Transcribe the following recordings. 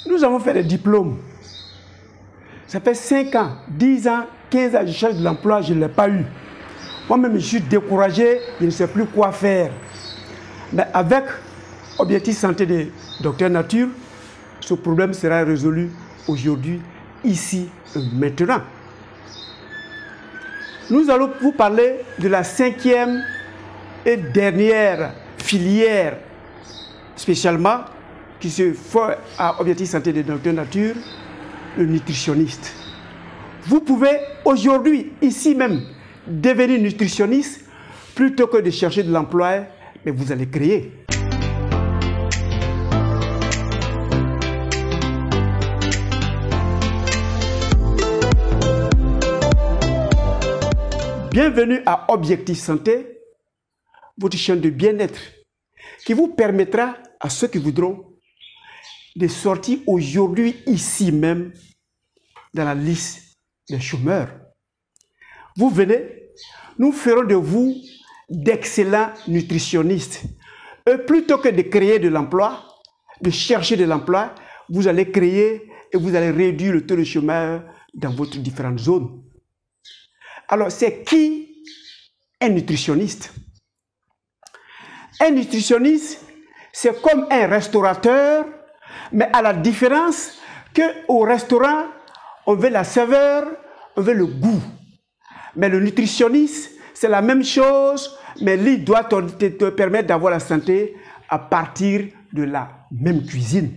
Nous avons fait des diplômes. Ça fait 5 ans, 10 ans, 15 ans, je cherche de l'emploi, je ne l'ai pas eu. Moi-même, je suis découragé, je ne sais plus quoi faire. Mais avec Objectif Santé de Docteur Nature, ce problème sera résolu aujourd'hui, ici et maintenant. Nous allons vous parler de la 5e et dernière filière, spécialement, qui se fait à Objectif Santé de Docteur Nature, le nutritionniste. Vous pouvez aujourd'hui, ici même, devenir nutritionniste plutôt que de chercher de l'emploi, mais vous allez créer. Bienvenue à Objectif Santé, votre chaîne de bien-être qui vous permettra à ceux qui voudront de sortir aujourd'hui, ici même, dans la liste des chômeurs. Vous venez, nous ferons de vous d'excellents nutritionnistes. Et plutôt que de créer de l'emploi, de chercher de l'emploi, vous allez créer et vous allez réduire le taux de chômage dans votre différentes zones. Alors, c'est qui un nutritionniste? Un nutritionniste, c'est comme un restaurateur, mais à la différence qu'au restaurant, on veut la saveur, on veut le goût. Mais le nutritionniste, c'est la même chose, mais lui doit te permettre d'avoir la santé à partir de la même cuisine.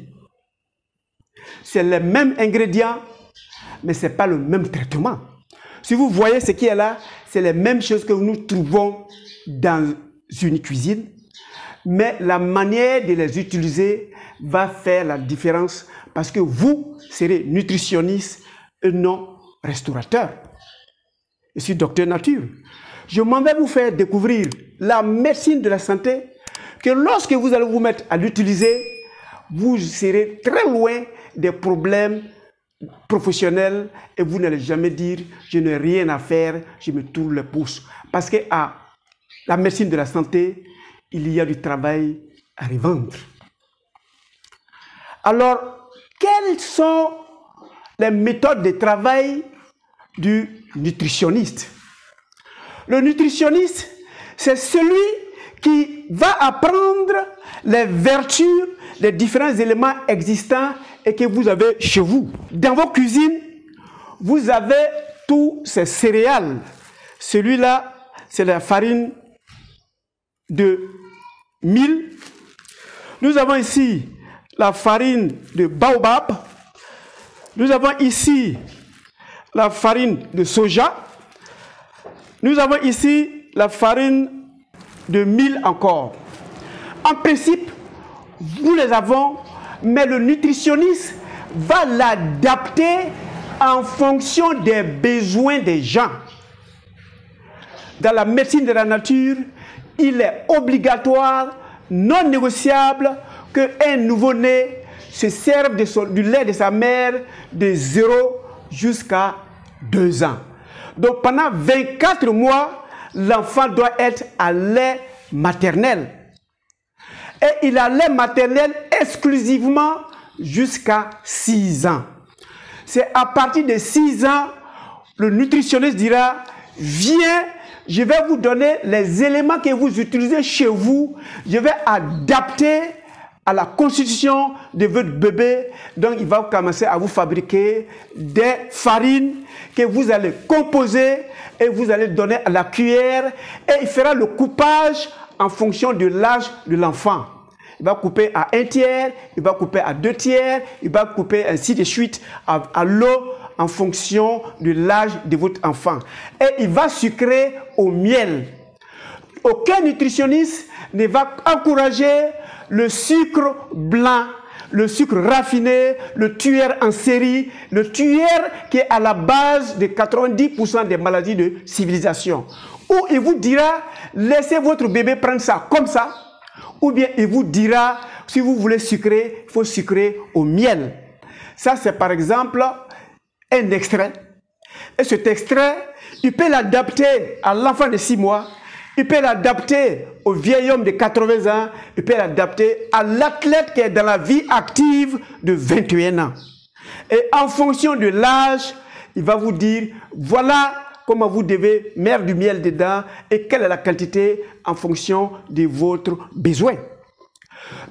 C'est les mêmes ingrédients, mais ce n'est pas le même traitement. Si vous voyez ce qui est là, c'est les mêmes choses que nous trouvons dans une cuisine, mais la manière de les utiliser va faire la différence parce que vous serez nutritionniste et non restaurateur. Je suis Docteur Nature. Je m'en vais vous faire découvrir la médecine de la santé que lorsque vous allez vous mettre à l'utiliser, vous serez très loin des problèmes professionnels et vous n'allez jamais dire « je n'ai rien à faire, je me tourne les pouces ». Parce qu'à la médecine de la santé, il y a du travail à revendre. Alors, quelles sont les méthodes de travail du nutritionniste? Le nutritionniste, c'est celui qui va apprendre les vertus des différents éléments existants et que vous avez chez vous. Dans vos cuisines, vous avez tous ces céréales. Celui-là, c'est la farine de mil. Nous avons ici la farine de baobab. Nous avons ici la farine de soja. Nous avons ici la farine de mil encore. En principe, nous les avons, mais le nutritionniste va l'adapter en fonction des besoins des gens. Dans la médecine de la nature, il est obligatoire, non négociable, qu'un nouveau-né se serve du lait de sa mère de 0 jusqu'à 2 ans. Donc pendant 24 mois, l'enfant doit être à lait maternel. Et il a lait maternel exclusivement jusqu'à 6 ans. C'est à partir de 6 ans, le nutritionniste dira, viens, je vais vous donner les éléments que vous utilisez chez vous, je vais adapter à la constitution de votre bébé. Donc il va commencer à vous fabriquer des farines que vous allez composer et vous allez donner à la cuillère et il fera le coupage en fonction de l'âge de l'enfant. Il va couper à 1/3, il va couper à 2/3, il va couper ainsi de suite à l'eau en fonction de l'âge de votre enfant. Et il va sucrer au miel. Aucun nutritionniste ne va encourager le sucre blanc, le sucre raffiné, le tueur en série, le tueur qui est à la base de 90% des maladies de civilisation. Ou il vous dira, laissez votre bébé prendre ça comme ça, ou bien il vous dira, si vous voulez sucrer, il faut sucrer au miel. Ça, c'est par exemple un extrait. Et cet extrait, il peut l'adapter à l'enfant de 6 mois Il peut l'adapter au vieil homme de 80 ans. Il peut l'adapter à l'athlète qui est dans la vie active de 21 ans. Et en fonction de l'âge, il va vous dire, voilà comment vous devez mettre du miel dedans et quelle est la quantité en fonction de votre besoin.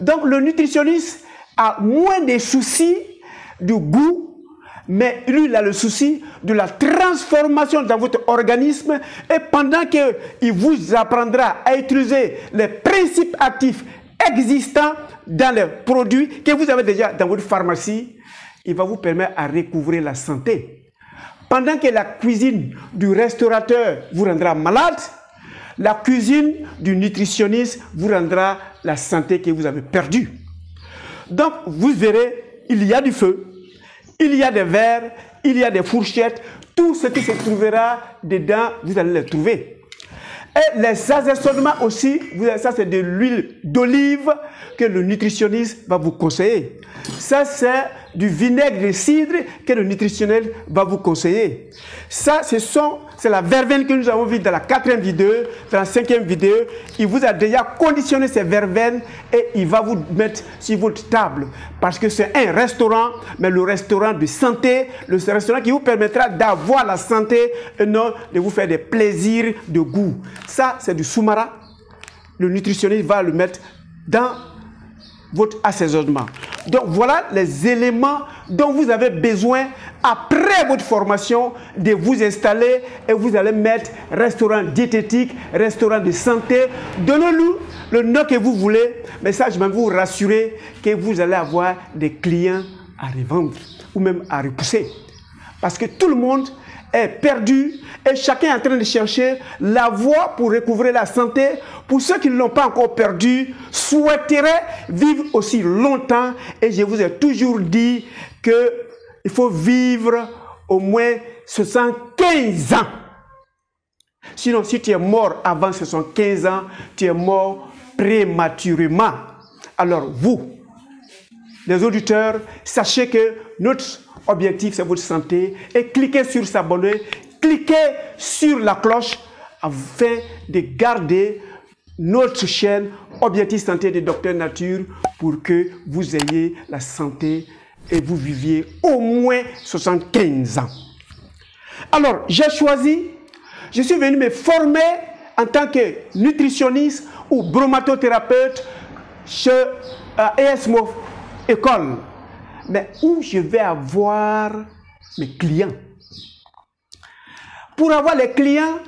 Donc, le nutritionniste a moins de soucis du goût, mais lui, il a le souci de la transformation dans votre organisme. Et pendant qu'il vous apprendra à utiliser les principes actifs existants dans les produits que vous avez déjà dans votre pharmacie, il va vous permettre à recouvrir la santé. Pendant que la cuisine du restaurateur vous rendra malade, la cuisine du nutritionniste vous rendra la santé que vous avez perdue. Donc, vous verrez, il y a du feu, il y a des verres, il y a des fourchettes, tout ce qui se trouvera dedans, vous allez le trouver. Et les assaisonnements aussi, ça c'est de l'huile d'olive que le nutritionniste va vous conseiller. Ça c'est du vinaigre de cidre que le nutritionnel va vous conseiller. Ça c'est la verveine que nous avons vue dans la 4e vidéo, dans la 5e vidéo. Il vous a déjà conditionné ces verveines et il va vous mettre sur votre table. Parce que c'est un restaurant, mais le restaurant de santé, le restaurant qui vous permettra d'avoir la santé et non de vous faire des plaisirs de goût. Ça, c'est du soumara. Le nutritionniste va le mettre dans votre assaisonnement. Donc, voilà les éléments dont vous avez besoin après votre formation de vous installer et vous allez mettre restaurant diététique, restaurant de santé. Donnez-nous le nom que vous voulez, mais ça, je vais vous rassurer que vous allez avoir des clients à revendre ou même à repousser. Parce que tout le monde est perdu et chacun est en train de chercher la voie pour recouvrer la santé. Pour ceux qui ne l'ont pas encore perdu, souhaiteraient vivre aussi longtemps. Et je vous ai toujours dit qu'il faut vivre au moins 75 ans. Sinon, si tu es mort avant 75 ans, tu es mort prématurément. Alors vous, les auditeurs, sachez que notre objectif, c'est votre santé. Et cliquez sur s'abonner, cliquez sur la cloche afin de garder notre chaîne Objectif Santé de Docteur Nature pour que vous ayez la santé et vous viviez au moins 75 ans. Alors, j'ai choisi, je suis venu me former en tant que nutritionniste ou bromatothérapeute chez ESMO École. Mais où je vais avoir mes clients. Pour avoir les clients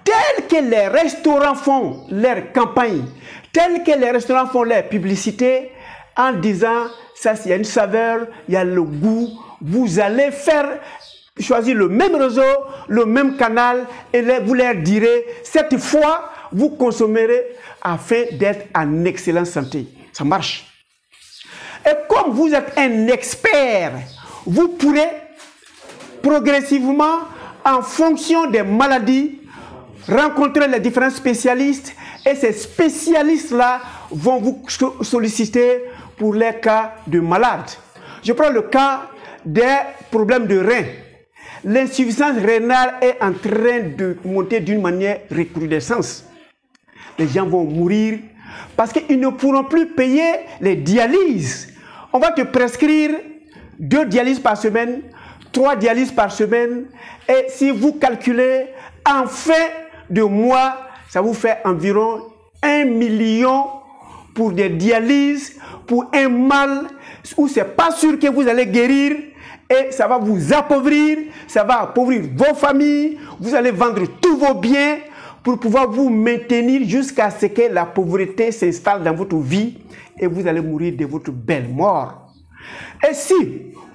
tels que les restaurants font leur campagne, tels que les restaurants font leur publicité, en disant, ça, il y a une saveur, il y a le goût, vous allez choisir le même réseau, le même canal, et vous leur direz, cette fois, vous consommerez afin d'être en excellente santé. Ça marche. Et comme vous êtes un expert, vous pourrez progressivement, en fonction des maladies, rencontrer les différents spécialistes et ces spécialistes-là vont vous solliciter pour les cas de malades. Je prends le cas des problèmes de reins. L'insuffisance rénale est en train de monter d'une manière recrudescente. Les gens vont mourir parce qu'ils ne pourront plus payer les dialyses. On va te prescrire 2 dialyses par semaine, 3 dialyses par semaine. Et si vous calculez, en fin de mois, ça vous fait environ 1 million pour des dialyses, pour un mal où c'est pas sûr que vous allez guérir. Et ça va vous appauvrir, ça va appauvrir vos familles. Vous allez vendre tous vos biens pour pouvoir vous maintenir jusqu'à ce que la pauvreté s'installe dans votre vie et vous allez mourir de votre belle mort. Et si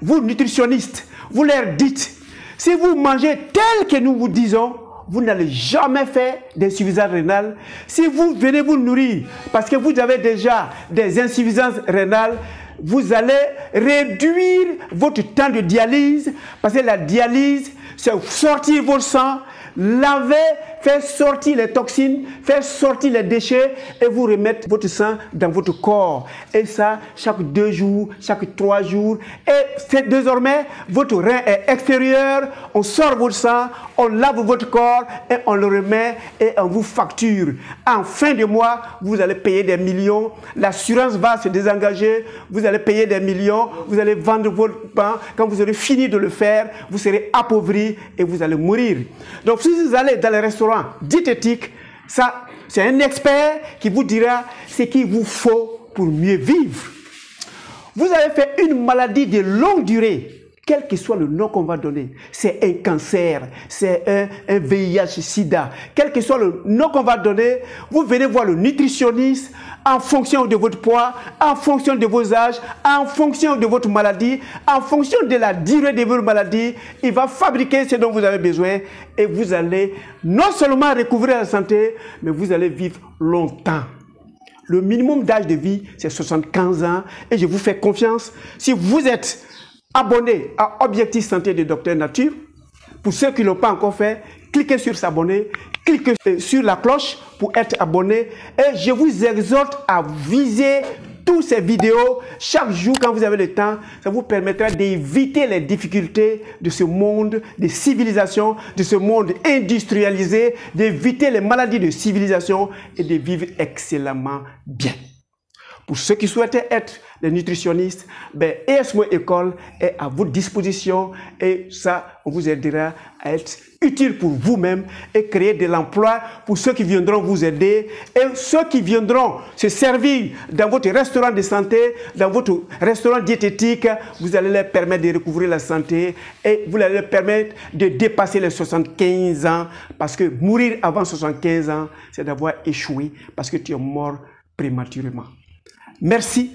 vous, nutritionnistes, vous leur dites, si vous mangez tel que nous vous disons, vous n'allez jamais faire d'insuffisance rénale. Si vous venez vous nourrir parce que vous avez déjà des insuffisances rénales, vous allez réduire votre temps de dialyse parce que la dialyse, c'est sortir votre sang, laver faire sortir les toxines, faire sortir les déchets et vous remettre votre sang dans votre corps. Et ça, chaque 2 jours, chaque 3 jours. Et c'est désormais, votre rein est extérieur, on sort votre sang, on lave votre corps et on le remet et on vous facture. En fin de mois, vous allez payer des millions, l'assurance va se désengager, vous allez payer des millions, vous allez vendre votre pain. Quand vous aurez fini de le faire, vous serez appauvri et vous allez mourir. Donc si vous allez dans les restaurants diététiques, ça, c'est un expert qui vous dira ce qu'il vous faut pour mieux vivre. Vous avez fait une maladie de longue durée, quel que soit le nom qu'on va donner, c'est un cancer, c'est un VIH-Sida, quel que soit le nom qu'on va donner, vous venez voir le nutritionniste en fonction de votre poids, en fonction de vos âges, en fonction de votre maladie, en fonction de la durée de votre maladie, il va fabriquer ce dont vous avez besoin et vous allez non seulement recouvrir la santé, mais vous allez vivre longtemps. Le minimum d'âge de vie, c'est 75 ans et je vous fais confiance. Si vous êtes abonné à Objectif Santé de Dr Nature, pour ceux qui ne l'ont pas encore fait, cliquez sur s'abonner, cliquez sur la cloche pour être abonné et je vous exhorte à viser toutes ces vidéos chaque jour quand vous avez le temps. Ça vous permettra d'éviter les difficultés de ce monde de civilisation, de ce monde industrialisé, d'éviter les maladies de civilisation et de vivre excellemment bien. Pour ceux qui souhaitent être des nutritionnistes, ESMO École est à votre disposition et ça, on vous aidera à être utile pour vous-même et créer de l'emploi pour ceux qui viendront vous aider et ceux qui viendront se servir dans votre restaurant de santé, dans votre restaurant diététique, vous allez leur permettre de recouvrir la santé et vous allez leur permettre de dépasser les 75 ans parce que mourir avant 75 ans, c'est d'avoir échoué parce que tu es mort prématurément. Merci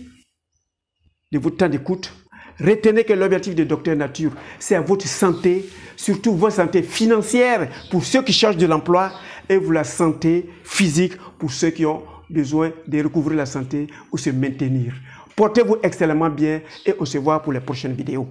de votre temps d'écoute. Retenez que l'objectif de Dr Nature, c'est votre santé, surtout votre santé financière pour ceux qui cherchent de l'emploi et la santé physique pour ceux qui ont besoin de recouvrir la santé ou se maintenir. Portez-vous excellemment bien et on se voit pour les prochaines vidéos.